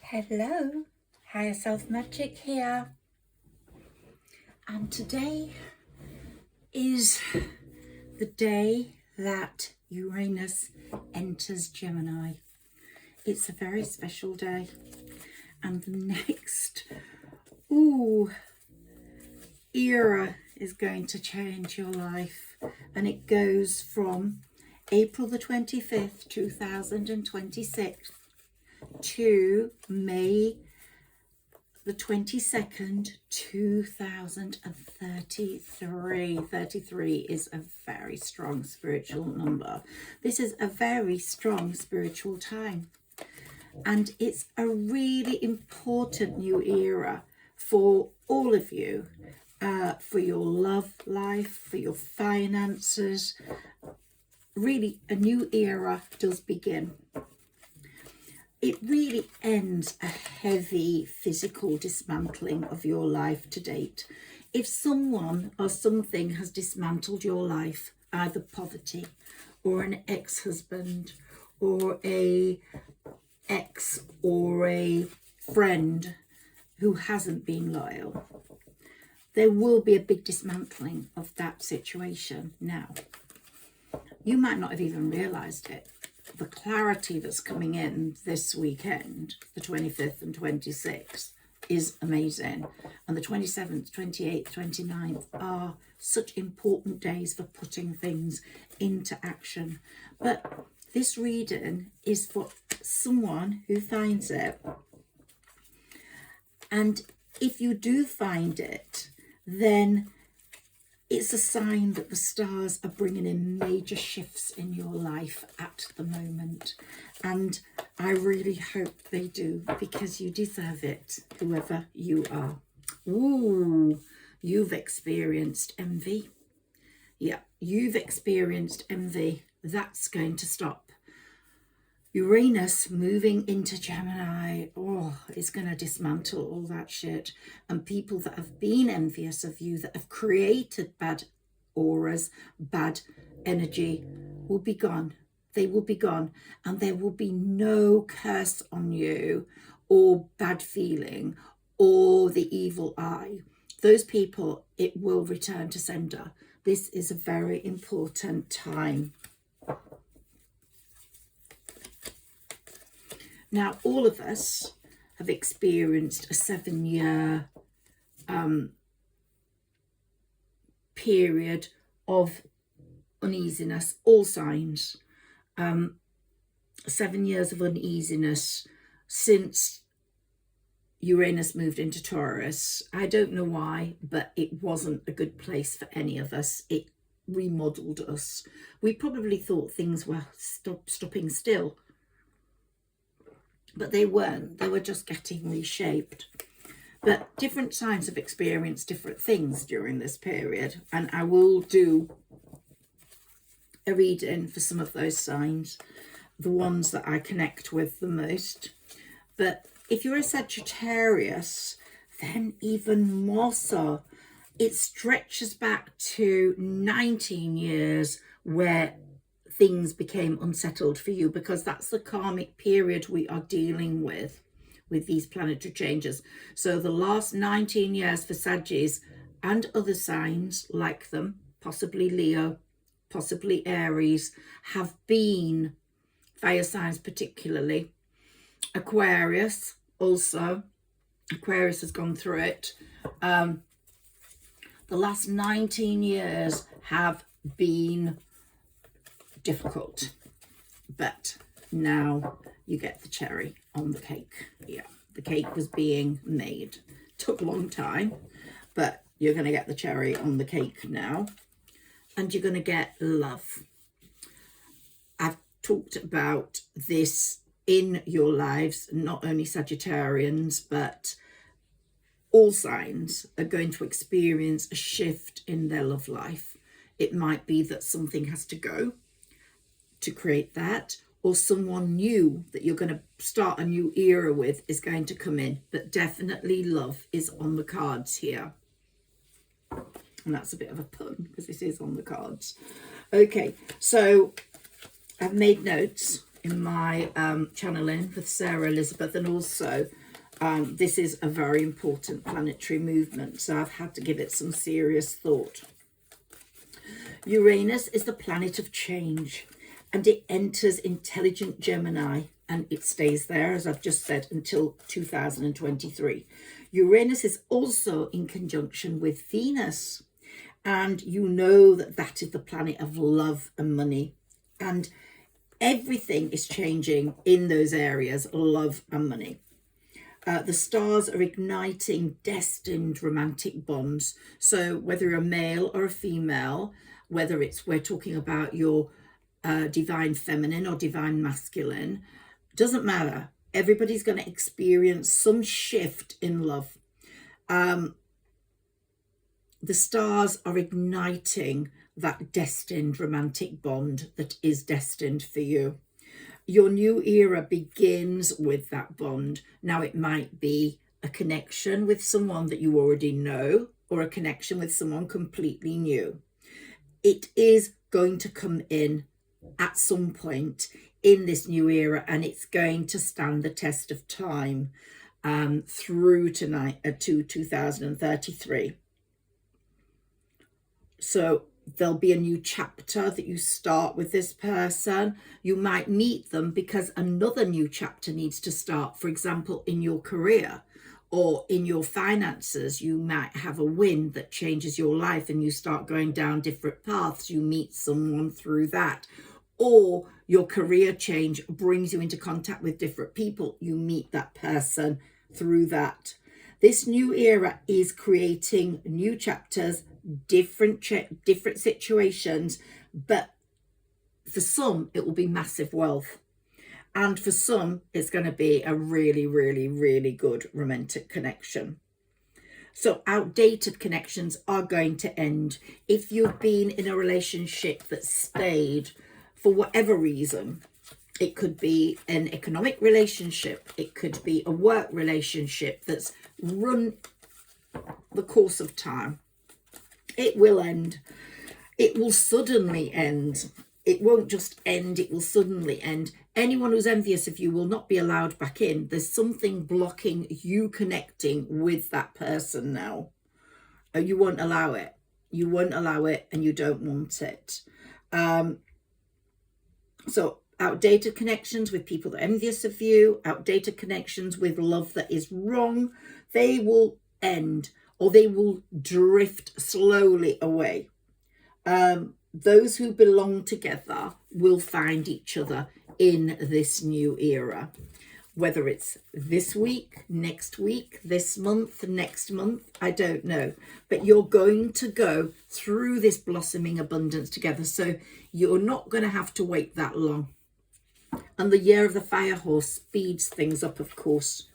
Hello, Higher Self Magic here, and today is the day that Uranus enters Gemini. It's a very special day, and the next era is going to change your life, and it goes from April the 25th, 2026 to May the 22nd, 2033. 33 is a very strong spiritual number. This is a very strong spiritual time. And it's a really important new era for all of you, for your love life, for your finances. Really, a new era does begin. It really ends a heavy physical dismantling of your life to date. If someone or something has dismantled your life, either poverty or an ex-husband or a ex or a friend who hasn't been loyal, there will be a big dismantling of that situation now. You might not have even realized it. The clarity that's coming in this weekend, the 25th and 26th, is amazing. And the 27th, 28th, 29th are such important days for putting things into action. But this reading is for someone who finds it. And if you do find it, then it's a sign that the stars are bringing in major shifts in your life at the moment. And I really hope they do, because you deserve it, whoever you are. Ooh, you've experienced envy. Yeah, you've experienced envy. That's going to stop. Uranus moving into Gemini, it's going to dismantle all that shit. And people that have been envious of you, that have created bad auras, bad energy, will be gone. They will be gone. And there will be no curse on you or bad feeling or the evil eye. Those people, it will return to sender. This is a very important time. Now, all of us have experienced a 7-year period of uneasiness, all signs. 7 years of uneasiness since Uranus moved into Taurus. I don't know why, but it wasn't a good place for any of us. It remodeled us. We probably thought things were stopping still. But they weren't. They were just getting reshaped. But different signs have experienced different things during this period. And I will do a reading for some of those signs, the ones that I connect with the most. But if you're a Sagittarius, then even more so. It stretches back to 19 years where things became unsettled for you, because that's the karmic period we are dealing with these planetary changes. So the last 19 years for Sagittarius and other signs like them, possibly Leo, possibly Aries, have been fire signs, particularly Aquarius. Also, Aquarius has gone through it. The last 19 years have been difficult, but now you get the cherry on the cake. Yeah, the cake was being made. Took a long time, but you're going to get the cherry on the cake now, and you're going to get love. I've talked about this in your lives, not only Sagittarians, but all signs are going to experience a shift in their love life. It might be that something has to go to create that, or someone new that you're going to start a new era with is going to come in, but definitely love is on the cards here. And that's a bit of a pun because this is on the cards. Okay, so I've made notes in my channeling with Sarah Elizabeth, and also this is a very important planetary movement, so I've had to give it some serious thought. Uranus is the planet of change, and it enters intelligent Gemini, and it stays there, as I've just said, until 2023. Uranus is also in conjunction with Venus, and you know that that is the planet of love and money, and everything is changing in those areas, love and money. The stars are igniting destined romantic bonds. So whether you're a male or a female, whether we're talking about your divine feminine or divine masculine, doesn't matter. Everybody's going to experience some shift in love. The stars are igniting that destined romantic bond that is destined for you. Your new era begins with that bond. Now, it might be a connection with someone that you already know, or a connection with someone completely new. It is going to come in at some point in this new era, and it's going to stand the test of time through to 2033. So there'll be a new chapter that you start with this person. You might meet them because another new chapter needs to start, for example, in your career or in your finances. You might have a win that changes your life and you start going down different paths. You meet someone through that. Or your career change brings you into contact with different people. You meet that person through that. This new era is creating new chapters, different situations, but for some it will be massive wealth, and for some it's going to be a really, really, really good romantic connection. So outdated connections are going to end. If you've been in a relationship that stayed for whatever reason, it could be an economic relationship, it could be a work relationship that's run the course of time, it will end. It will suddenly end. It won't just end, it will suddenly end. Anyone who's envious of you will not be allowed back in. There's something blocking you connecting with that person now. You won't allow it. You won't allow it, and you don't want it. So outdated connections with people that are envious of you, outdated connections with love that is wrong, they will end, or they will drift slowly away. Those who belong together will find each other in this new era, whether it's this week, next week, this month, next month, I don't know. But you're going to go through this blossoming abundance together. So you're not going to have to wait that long. And the year of the fire horse speeds things up, of course.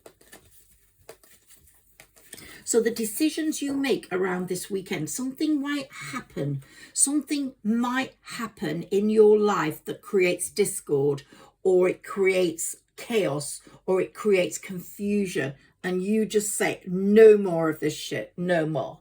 So the decisions you make around this weekend, something might happen. Something might happen in your life that creates discord, or it creates chaos, or it creates confusion. And you just say, no more of this shit, no more.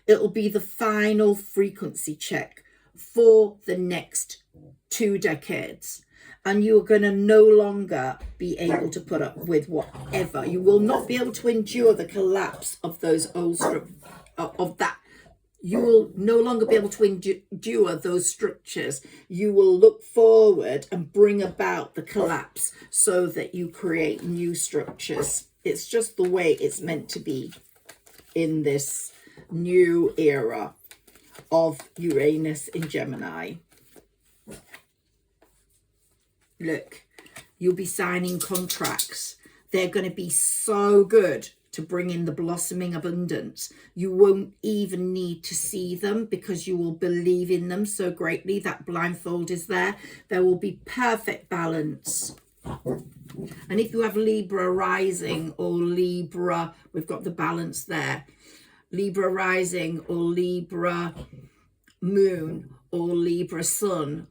It'll be the final frequency check for the next 2 decades. And you're going to no longer be able to put up with whatever. You will not be able to endure the collapse of those old you will no longer be able to endure those structures. You will look forward and bring about the collapse so that you create new structures. It's just the way it's meant to be in this new era of Uranus in Gemini. Look, you'll be signing contracts. They're going to be so good to bring in the blossoming abundance. You won't even need to see them because you will believe in them so greatly. That blindfold is there. There will be perfect balance. And if you have Libra rising or Libra, we've got the balance there. Libra rising or Libra moon or Libra sun,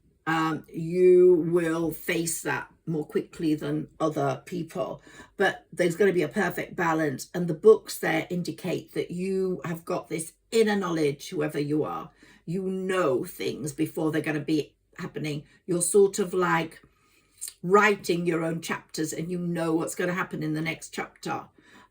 you will face that more quickly than other people, but there's going to be a perfect balance. And the books there indicate that you have got this inner knowledge, whoever you are. You know things before they're going to be happening. You're sort of like writing your own chapters and you know what's going to happen in the next chapter,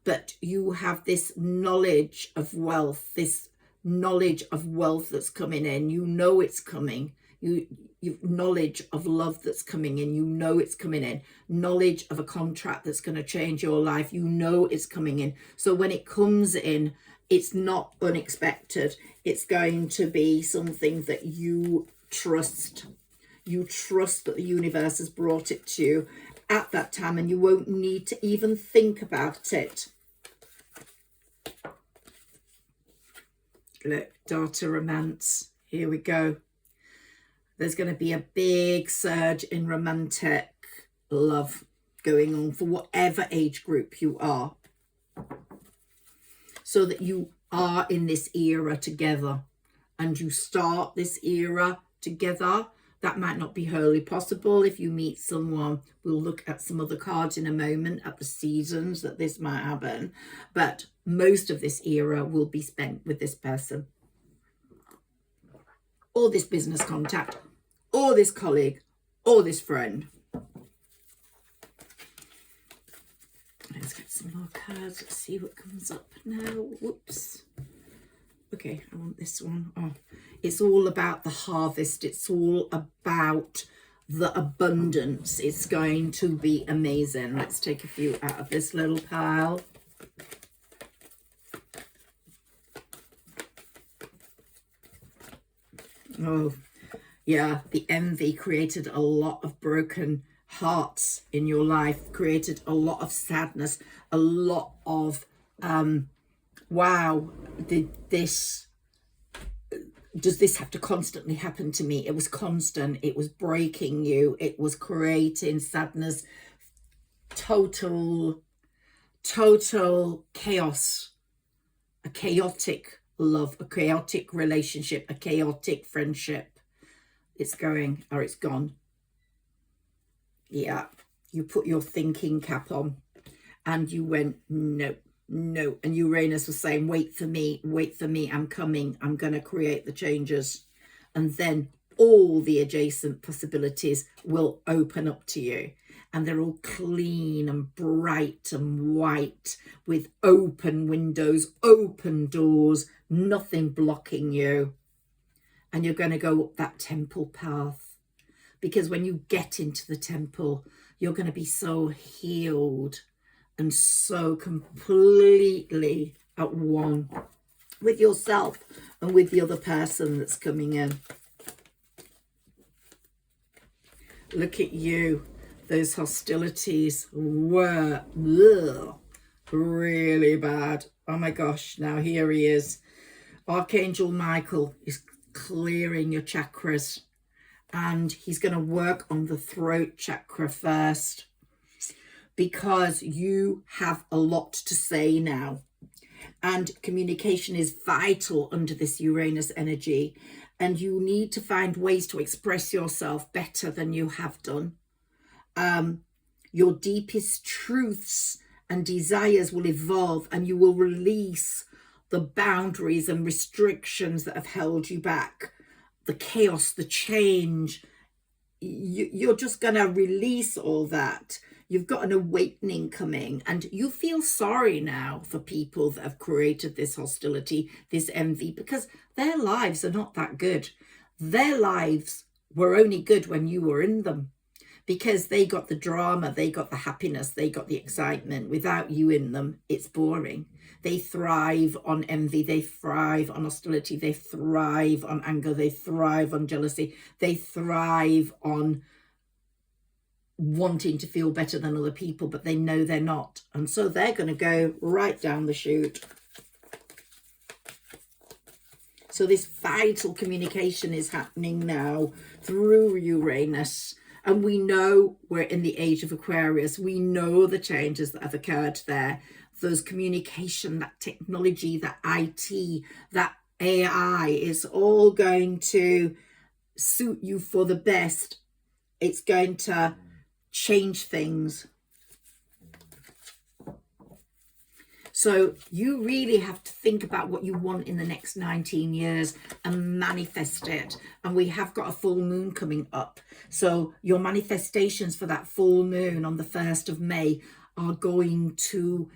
but you have this knowledge of wealth, this knowledge of wealth that's coming in. You know it's coming. You've knowledge of love that's coming in. You know it's coming in. Knowledge of a contract that's going to change your life. You know it's coming in. So when it comes in, it's not unexpected. It's going to be something that you trust. You trust that the universe has brought it to you at that time, and you won't need to even think about it. Look, Data Romance. Here we go. There's going to be a big surge in romantic love going on for whatever age group you are. So that you are in this era together and you start this era together. That might not be wholly possible if you meet someone. We'll look at some other cards in a moment at the seasons that this might happen. But most of this era will be spent with this person, or this business contact, or this colleague, or this friend. Let's get some more cards. Let's see what comes up now. Whoops. Okay, I want this one. Oh, it's all about the harvest. It's all about the abundance. It's going to be amazing. Let's take a few out of this little pile. Oh, yeah, the envy created a lot of broken hearts in your life, created a lot of sadness, a lot of wow, does this have to constantly happen to me? It was constant. It was breaking you. It was creating sadness, total chaos, a chaotic love, a chaotic relationship, a chaotic friendship. It's going, or it's gone. Yeah, you put your thinking cap on and you went, no. And Uranus was saying, wait for me, I'm coming, I'm going to create the changes. And then all the adjacent possibilities will open up to you. And they're all clean and bright and white with open windows, open doors, nothing blocking you. And you're going to go up that temple path. Because when you get into the temple, you're going to be so healed and so completely at one with yourself and with the other person that's coming in. Look at you. Those hostilities were really bad. Oh my gosh, now here he is. Archangel Michael is clearing your chakras, and he's going to work on the throat chakra first, because you have a lot to say now. And communication is vital under this Uranus energy. And you need to find ways to express yourself better than you have done. Your deepest truths and desires will evolve, and you will release the boundaries and restrictions that have held you back. The chaos, the change. You're just going to release all that. You've got an awakening coming, and you feel sorry now for people that have created this hostility, this envy, because their lives are not that good. Their lives were only good when you were in them, because they got the drama, they got the happiness, they got the excitement. Without you in them, it's boring. They thrive on envy, they thrive on hostility, they thrive on anger, they thrive on jealousy, they thrive on wanting to feel better than other people, but they know they're not. And so they're going to go right down the chute. So this vital communication is happening now through Uranus. And we know we're in the age of Aquarius. We know the changes that have occurred there. Those communication, that technology, that IT, that AI is all going to suit you for the best. It's going to change things. So you really have to think about what you want in the next 19 years and manifest it. And we have got a full moon coming up. So your manifestations for that full moon on the 1st of May are going to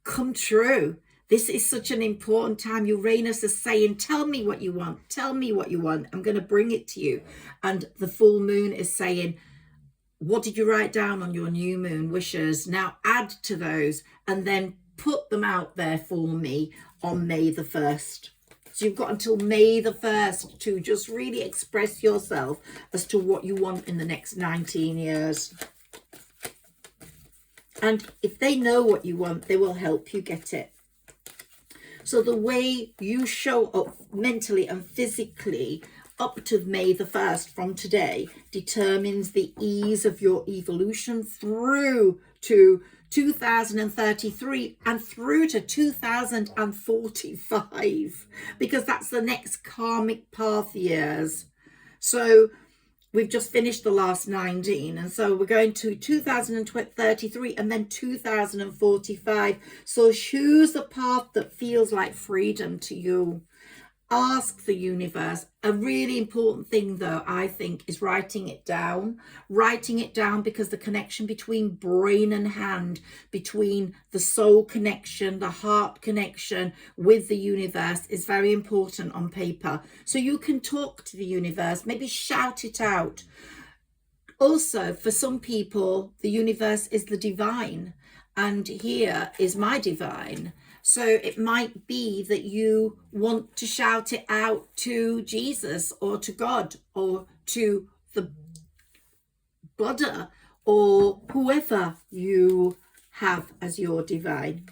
come true. This is such an important time. Uranus is saying, tell me what you want. Tell me what you want. I'm going to bring it to you. And the full moon is saying, what did you write down on your new moon wishes? Now add to those and then put them out there for me on May the 1st. So you've got until May the 1st to just really express yourself as to what you want in the next 19 years. And if they know what you want, they will help you get it. So the way you show up mentally and physically up to May the 1st from today determines the ease of your evolution through to 2033 and through to 2045, because that's the next karmic path years. So we've just finished the last 19, and so we're going to 2033 and then 2045. So choose a path that feels like freedom to you. Ask the universe. A really important thing, though, I think, is writing it down. Writing it down, because the connection between brain and hand, between the soul connection, the heart connection with the universe is very important on paper. So you can talk to the universe, maybe shout it out. Also, for some people, the universe is the divine, and here is my divine. So it might be that you want to shout it out to Jesus or to God or to the Buddha or whoever you have as your divine.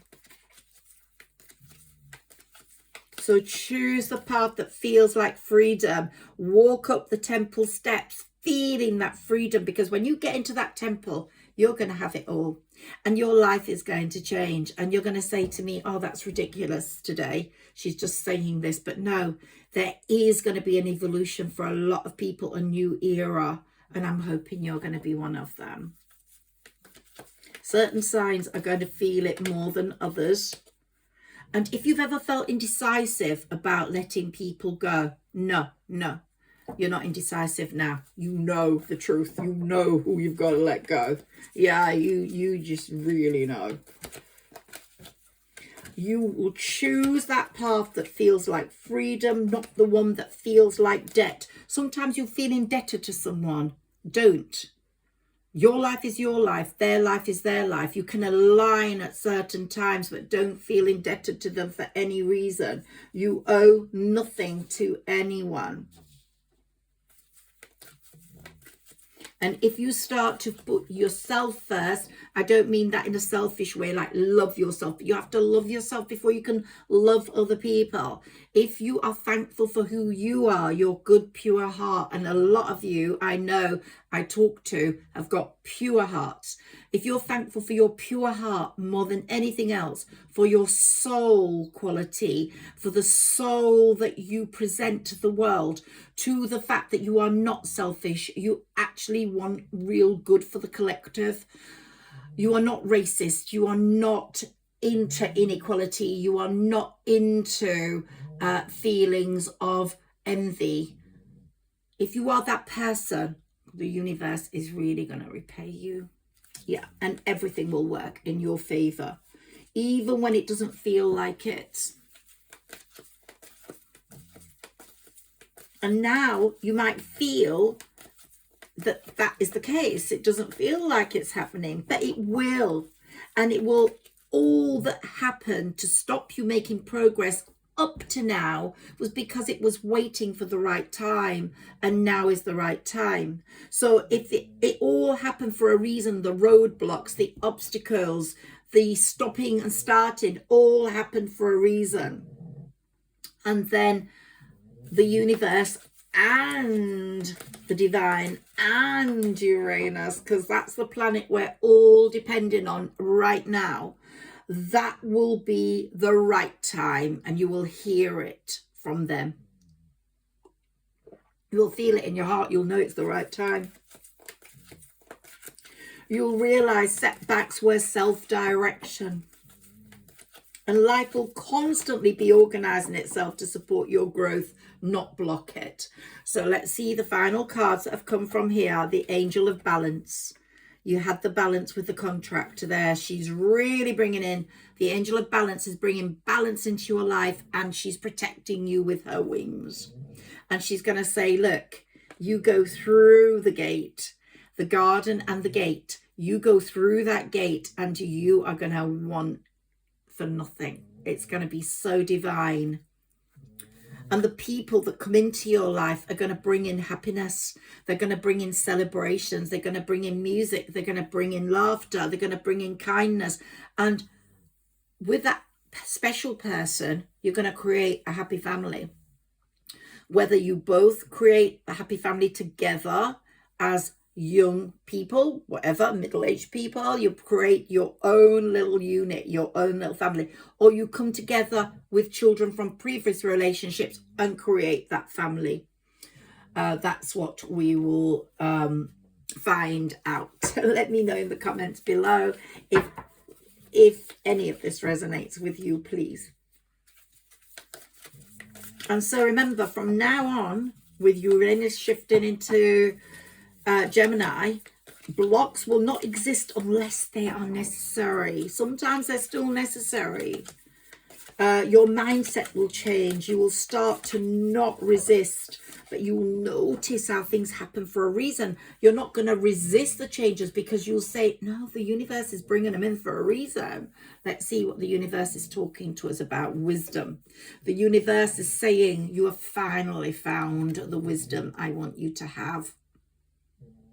So choose the path that feels like freedom. Walk up the temple steps feeling that freedom, because when you get into that temple, you're going to have it all. And your life is going to change. And you're going to say to me, oh, that's ridiculous today. She's just saying this. But no, there is going to be an evolution for a lot of people, a new era. And I'm hoping you're going to be one of them. Certain signs are going to feel it more than others. And if you've ever felt indecisive about letting people go, no, you're not indecisive now. You know the truth. You know who you've got to let go. Yeah, you just really know. You will choose that path that feels like freedom, not the one that feels like debt. Sometimes you feel indebted to someone. Don't. Your life is your life. Their life is their life. You can align at certain times, but don't feel indebted to them for any reason. You owe nothing to anyone. And if you start to put yourself first, I don't mean that in a selfish way, like love yourself, but you have to love yourself before you can love other people. If you are thankful for who you are, your good, pure heart, and a lot of you I know I talk to have got pure hearts. If you're thankful for your pure heart more than anything else, for your soul quality, for the soul that you present to the world, to the fact that you are not selfish, you actually want real good for the collective. You are not racist. You are not into inequality. You are not into feelings of envy. If you are that person, the universe is really going to repay you. Yeah, and everything will work in your favor, even when it doesn't feel like it. And now you might feel that that is the case. It doesn't feel like it's happening, but it will. And it will. All that happened to stop you making progress up to now was because it was waiting for the right time, and now is the right time. So if it all happened for a reason, the roadblocks, the obstacles, the stopping and starting all happened for a reason. And then the universe and the divine and Uranus, because that's the planet we're all depending on right now, that will be the right time, and you will hear it from them. You'll feel it in your heart. You'll know it's the right time. You'll realize setbacks were self-direction. And life will constantly be organising itself to support your growth, not block it. So let's see the final cards that have come from here. The Angel of Balance. You had the balance with the contract there. She's really bringing in, the Angel of Balance is bringing balance into your life, and she's protecting you with her wings. And she's going to say, look, you go through the gate, the garden and the gate. You go through that gate and you are going to want for nothing. It's going to be so divine. And the people that come into your life are going to bring in happiness. They're going to bring in celebrations. They're going to bring in music. They're going to bring in laughter. They're going to bring in kindness. And with that special person, you're going to create a happy family. Whether you both create a happy family together as young people, whatever, middle-aged people, you create your own little unit, your own little family, or you come together with children from previous relationships and create that family. That's what we will find out. Let me know in the comments below if any of this resonates with you, please. And so remember, from now on, with Uranus shifting into Gemini, blocks will not exist unless they are necessary. Sometimes they're still necessary. Your mindset will change. You will start to not resist, but you will notice how things happen for a reason. You're not going to resist the changes because you'll say, no, the universe is bringing them in for a reason. Let's see what the universe is talking to us about. Wisdom. The universe is saying, you have finally found the wisdom I want you to have.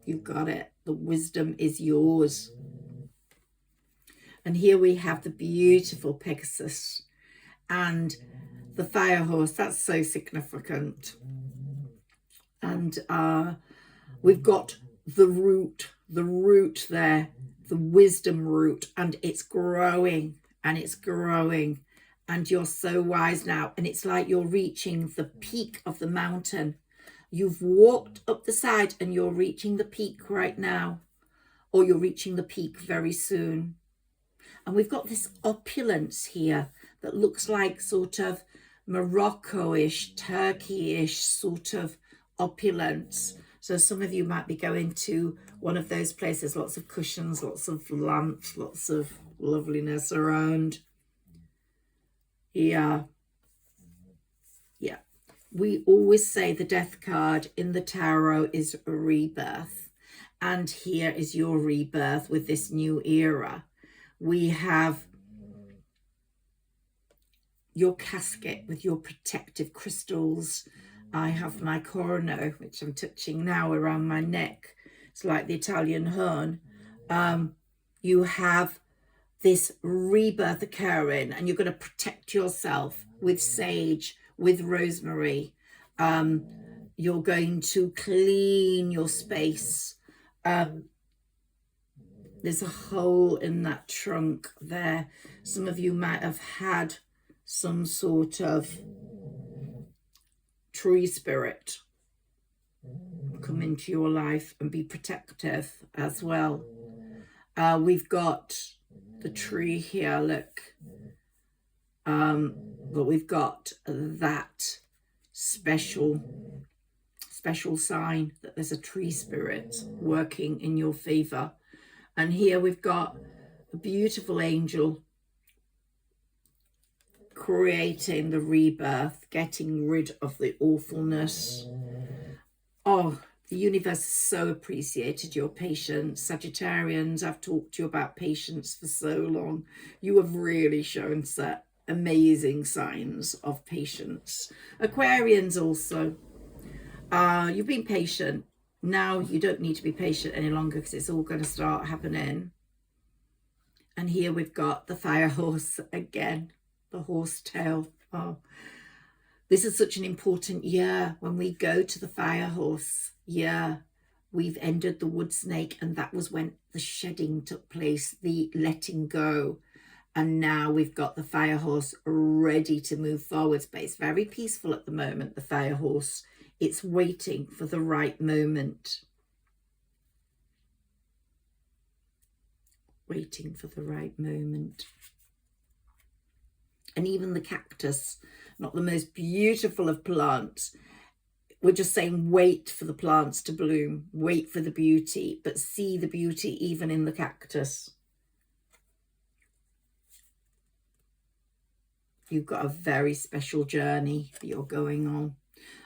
You've got it. The wisdom is yours. And here we have the beautiful Pegasus and the fire horse. That's so significant. And we've got the root there, the wisdom root, and it's growing and it's growing. And you're so wise now. And it's like you're reaching the peak of the mountain. You've walked up the side and you're reaching the peak right now, or you're reaching the peak very soon. And we've got this opulence here that looks like sort of Morocco-ish, Turkey-ish sort of opulence. So some of you might be going to one of those places, lots of cushions, lots of lamps, lots of loveliness around. Yeah. Yeah. We always say the death card in the tarot is rebirth. And here is your rebirth with this new era. We have your casket with your protective crystals. I have my corono, which I'm touching now around my neck. It's like the Italian horn. You have this rebirth occurring, and you're going to protect yourself with sage, with rosemary. You're going to clean your space. There's a hole in that trunk there. Some of you might have had some sort of tree spirit come into your life and be protective as well. We've got the tree here, look. But we've got that special sign that there's a tree spirit working in your favor. And here we've got a beautiful angel creating the rebirth, getting rid of the awfulness. Oh, the universe has so appreciated your patience. Sagittarians, I've talked to you about patience for so long. You have really shown set amazing signs of patience. Aquarians also, you've been patient. Now you don't need to be patient any longer because it's all going to start happening. And here we've got the fire horse again, the horse tail. Oh, this is such an important year when we go to the fire horse year. We've ended the wood snake, and that was when the shedding took place, the letting go. And now we've got the fire horse ready to move forwards, but it's very peaceful at the moment, the fire horse. It's waiting for the right moment. Waiting for the right moment. And even the cactus, not the most beautiful of plants. We're just saying wait for the plants to bloom, wait for the beauty, but see the beauty even in the cactus. You've got a very special journey that you're going on.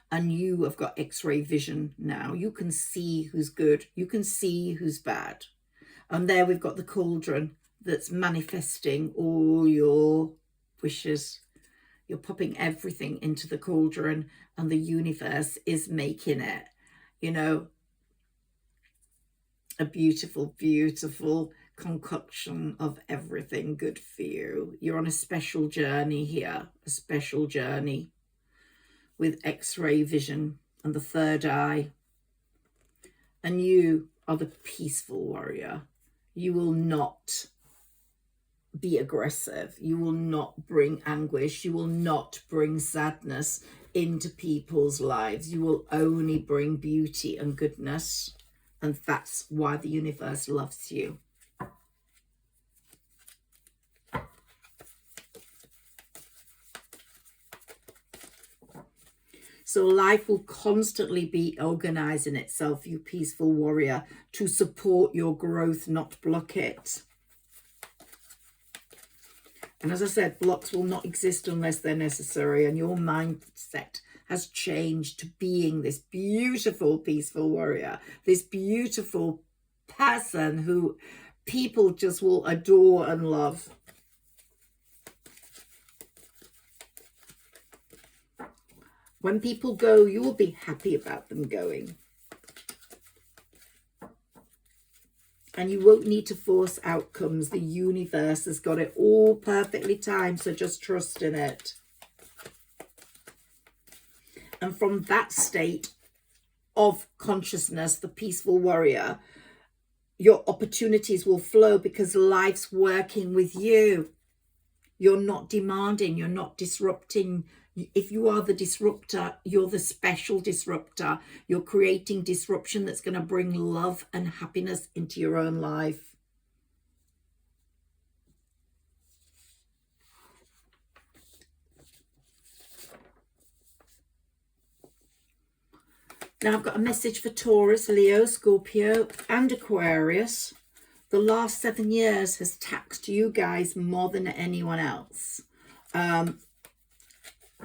And you have got X-ray vision now. You can see who's good. You can see who's bad. And there we've got the cauldron that's manifesting all your wishes. You're popping everything into the cauldron and the universe is making it, you know, a beautiful, beautiful concoction of everything good for you. You're on a special journey here, a special journey with X-ray vision and the third eye. And you are the peaceful warrior. You will not be aggressive. You will not bring anguish. You will not bring sadness into people's lives. You will only bring beauty and goodness. And that's why the universe loves you. So life will constantly be organizing itself, you peaceful warrior, to support your growth, not block it. And as I said, blocks will not exist unless they're necessary. And your mindset has changed to being this beautiful, peaceful warrior, this beautiful person who people just will adore and love. When people go, you will be happy about them going. And you won't need to force outcomes. The universe has got it all perfectly timed, so just trust in it. And from that state of consciousness, the peaceful warrior, your opportunities will flow because life's working with you. You're not demanding, you're not disrupting. If you are the disruptor, you're the special disruptor. You're creating disruption that's going to bring love and happiness into your own life. Now I've got a message for Taurus, Leo, Scorpio and Aquarius. The last 7 years has taxed you guys more than anyone else.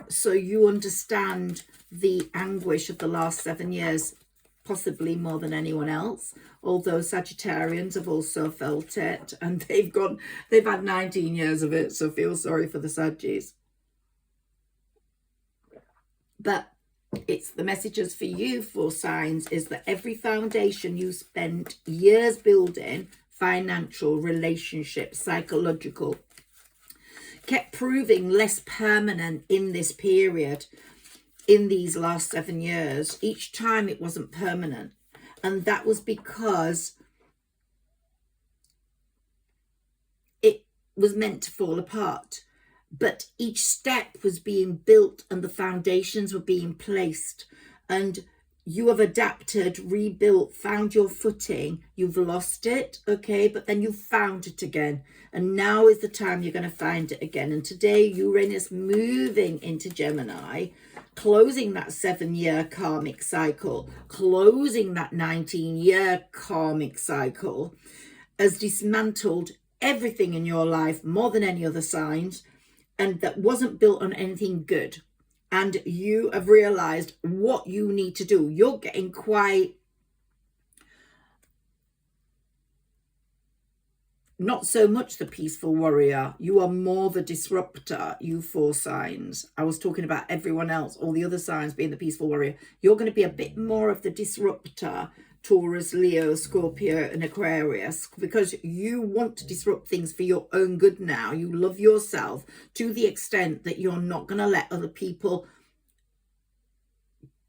So you understand the anguish of the last 7 years, possibly more than anyone else. Although Sagittarians have also felt it, and they've had 19 years of it, so feel sorry for the Saggies. But it's the messages for you, for signs, is that every foundation you spent years building, financial, relationship, psychological, kept proving less permanent in this period, in these last 7 years. Each time it wasn't permanent. And that was because it was meant to fall apart. But each step was being built and the foundations were being placed. And you have adapted, rebuilt, found your footing. You've lost it, okay, but then you've found it again. And now is the time you're going to find it again. And today, Uranus moving into Gemini, closing that 7-year karmic cycle, closing that 19-year karmic cycle, has dismantled everything in your life more than any other signs, and that wasn't built on anything good. And you have realized what you need to do. You're getting quite, not so much the peaceful warrior. You are more the disruptor, you 4 signs. I was talking about everyone else, all the other signs being the peaceful warrior. You're going to be a bit more of the disruptor, Taurus, Leo, Scorpio and Aquarius, because you want to disrupt things for your own good now. You love yourself to the extent that you're not going to let other people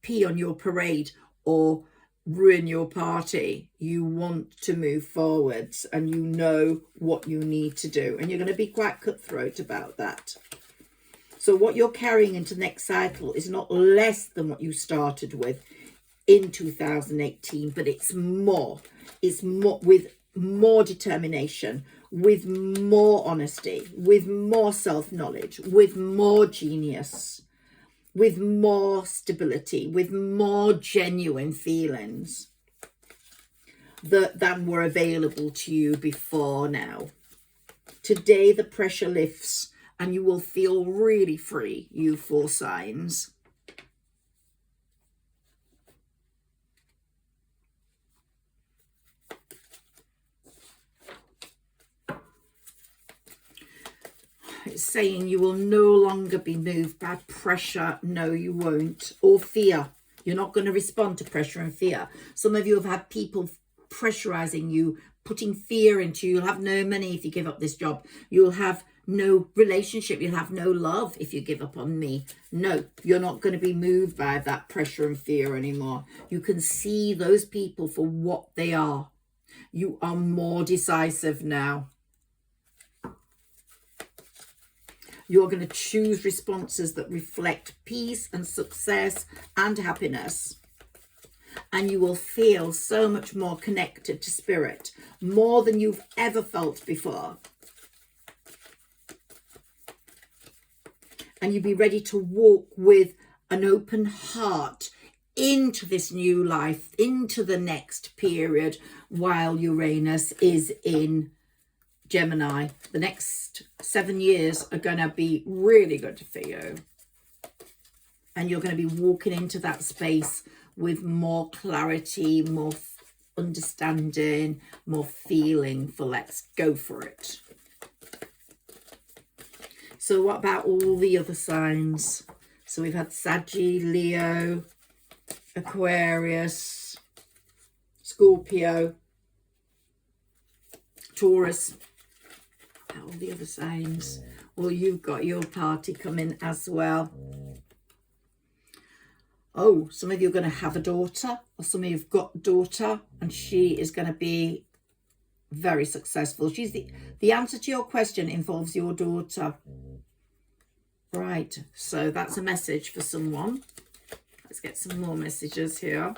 pee on your parade or ruin your party. You want to move forwards and you know what you need to do, and you're going to be quite cutthroat about that. So what you're carrying into the next cycle is not less than what you started with in 2018, but it's more with more determination, with more honesty, with more self-knowledge, with more genius, with more stability, with more genuine feelings than were available to you before now. Today, the pressure lifts and you will feel really free, you 4 signs. It's saying you will no longer be moved by pressure. No, you won't. Or fear. You're not going to respond to pressure and fear. Some of you have had people pressurizing you, putting fear into you. You'll have no money if you give up this job. You'll have no relationship. You'll have no love if you give up on me. No, you're not going to be moved by that pressure and fear anymore. You can see those people for what they are. You are more decisive now. You're going to choose responses that reflect peace and success and happiness. And you will feel so much more connected to spirit, more than you've ever felt before. And you'll be ready to walk with an open heart into this new life, into the next period, while Uranus is in Gemini. The next 7 years are going to be really good for you. And you're going to be walking into that space with more clarity, more understanding, more feeling for let's go for it. So what about all the other signs? So we've had Saggy, Leo, Aquarius, Scorpio, Taurus. All the other signs. Well, you've got your party coming as well. Oh, some of you are going to have a daughter, or some of you have got a daughter, and she is going to be very successful. She's the answer to your question involves your daughter. Right, so that's a message for someone. Let's get some more messages here.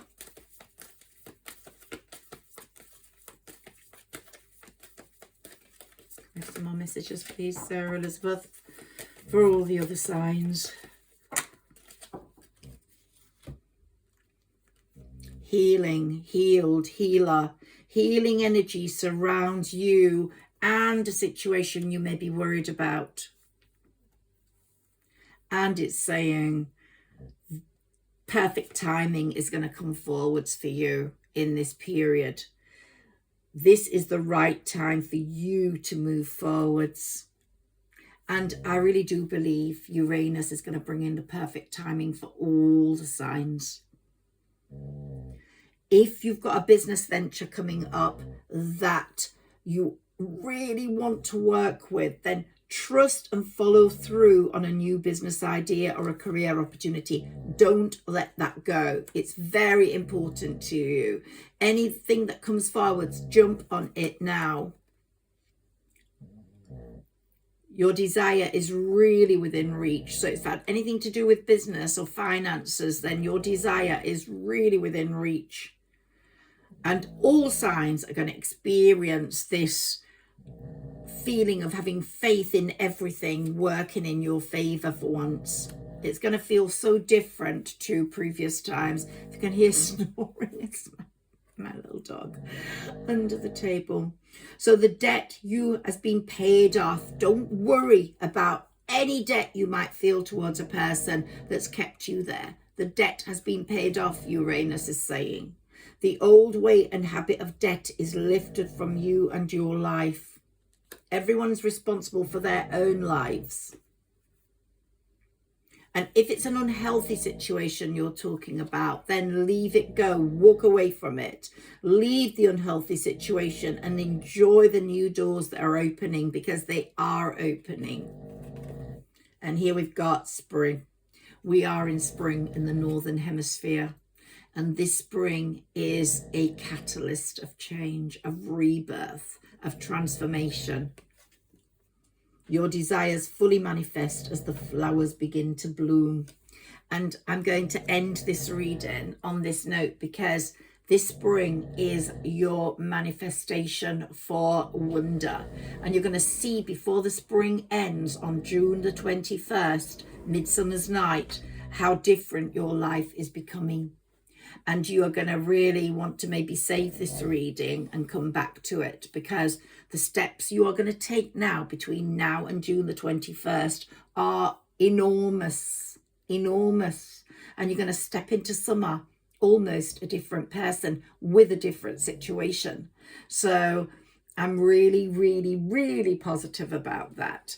Some more messages, please, Sarah Elizabeth, for all the other signs. Healing, healed, healer. Healing energy surrounds you and a situation you may be worried about. And it's saying perfect timing is going to come forwards for you in this period. This is the right time for you to move forwards. And I really do believe Uranus is going to bring in the perfect timing for all the signs. If you've got a business venture coming up that you really want to work with, then trust and follow through on a new business idea or a career opportunity. Don't let that go. It's very important to you. Anything that comes forwards, jump on it now. Your desire is really within reach. So if that anything to do with business or finances, then your desire is really within reach. And all signs are going to experience this feeling of having faith in everything working in your favor for once. It's going to feel so different to previous times. If you can hear snoring, it's my little dog under the table. So the debt you has been paid off. Don't worry about any debt you might feel towards a person that's kept you there. The debt has been paid off, Uranus is saying. The old weight and habit of debt is lifted from you and your life. Everyone's responsible for their own lives. And if it's an unhealthy situation you're talking about, then leave it go. Walk away from it. Leave the unhealthy situation and enjoy the new doors that are opening, because they are opening. And here we've got spring. We are in spring in the Northern Hemisphere. And this spring is a catalyst of change, of rebirth, of transformation. Your desires fully manifest as the flowers begin to bloom. And I'm going to end this reading on this note, because This spring is your manifestation for wonder. And you're going to see before the spring ends on June the 21st, Midsummer's Night, how different your life is becoming. And you are going to really want to maybe save this reading and come back to it, because the steps you are going to take now between now and June the 21st are enormous, enormous. And you're going to step into summer almost a different person with a different situation. So I'm really, really, really positive about that.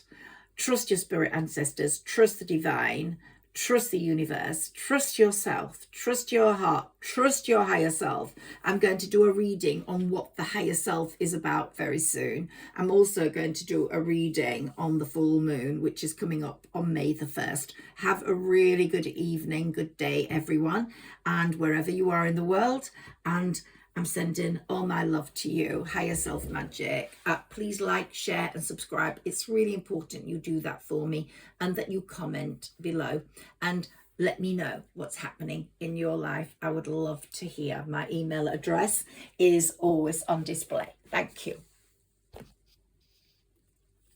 Trust your spirit ancestors, trust the divine, trust the universe, trust yourself, trust your heart, trust your higher self. I'm going to do a reading on what the higher self is about very soon. I'm also going to do a reading on the full moon, which is coming up on May the 1st. Have a really good evening, good day, everyone, and wherever you are in the world. And I'm sending all my love to you, Higher Self Magic. Please like, share and subscribe. It's really important you do that for me, and that you comment below and let me know what's happening in your life. I would love to hear. My email address is always on display. Thank you.